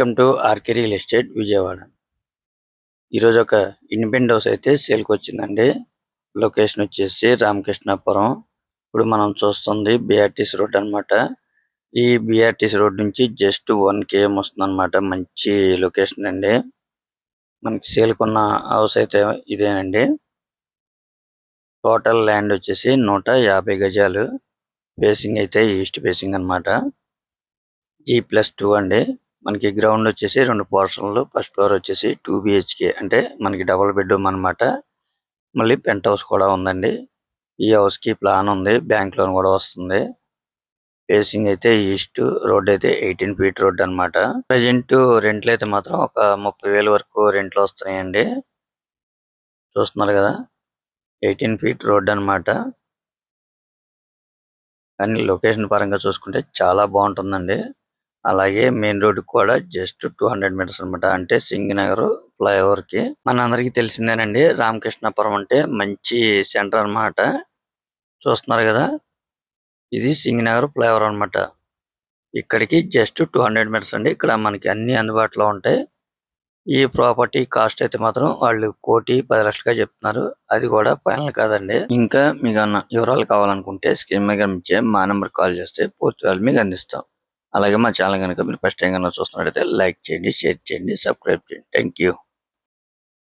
Welcome to RK real estate Vijayawada. ఈరోజు ఒక independent house అయితే సేల్కి వచ్చిందండి. లొకేషన్ వచ్చేసి రామకృష్ణాపురం. ఇప్పుడు మనం చూస్తుంది బిఆర్టీసీ రోడ్ అన్నమాట. ఈ బిఆర్టీసీ రోడ్ నుంచి జస్ట్ 1 km వస్తుంది అన్నమాట. మంచి లొకేషన్ అండి. మనకి సేల్కున్న హౌస్ అయితే ఇదేనండి. టోటల్ ల్యాండ్ వచ్చేసి 150 గజాలు. ఫేసింగ్ అయితే ఈస్ట్ ఫేసింగ్ అన్నమాట. G+2 అండి. మనకి గ్రౌండ్ వచ్చేసి 2 పోర్షన్లు. ఫస్ట్ ఫ్లోర్ వచ్చేసి 2 BHK అంటే మనకి డబుల్ బెడ్రూమ్ అన్నమాట. మళ్ళీ పెంట్ హౌస్ కూడా ఉందండి. ఈ హౌస్ కి ప్లాన్ ఉంది. బ్యాంక్ లోన్ కూడా వస్తుంది. ఫేసింగ్ అయితే ఈస్ట్. రోడ్ అయితే 18 ఫీట్ రోడ్ అన్నమాట. ప్రెజెంట్ రెంట్లు అయితే మాత్రం ఒక 30,000 వరకు రెంట్లు వస్తున్నాయండి. చూస్తున్నారు కదా, 18 ఫీట్ రోడ్ అన్నమాట. కానీ లొకేషన్ పరంగా చూసుకుంటే చాలా బాగుంటుందండి. అలాగే మెయిన్ రోడ్ కూడా జస్ట్ 200 మీటర్స్ అన్నమాట. అంటే సింగనగర్ ఫ్లైఓవర్ కి. మనందరికీ తెలిసిందేనండి, రామకృష్ణాపురం అంటే మంచి సెంటర్ అన్నమాట. చూస్తున్నారు కదా, ఇది సింగనగర్ ఫ్లైఓవర్ అన్నమాట. ఇక్కడికి జస్ట్ 200 మీటర్స్ అండి. ఇక్కడ మనకి అన్ని అందుబాటులో ఉంటాయి. ఈ ప్రాపర్టీ కాస్ట్ అయితే మాత్రం వాళ్ళు 1,10,00,000గా చెప్తున్నారు. అది కూడా ఫైనల్ కాదండి. ఇంకా మీకు వివరాలు కావాలనుకుంటే స్క్రీన్ మీద కనిపించే మా నెంబర్ కాల్ చేస్తే పూర్తి వివరాలు మీకు అందిస్తాం. అలాగే మా ఛానల్ కనుక మీరు ఫస్ట్ టైం కనుక చూస్తున్నట్లయితే లైక్ చేయండి, షేర్ చేయండి, సబ్స్క్రైబ్ చేయండి. Thank you.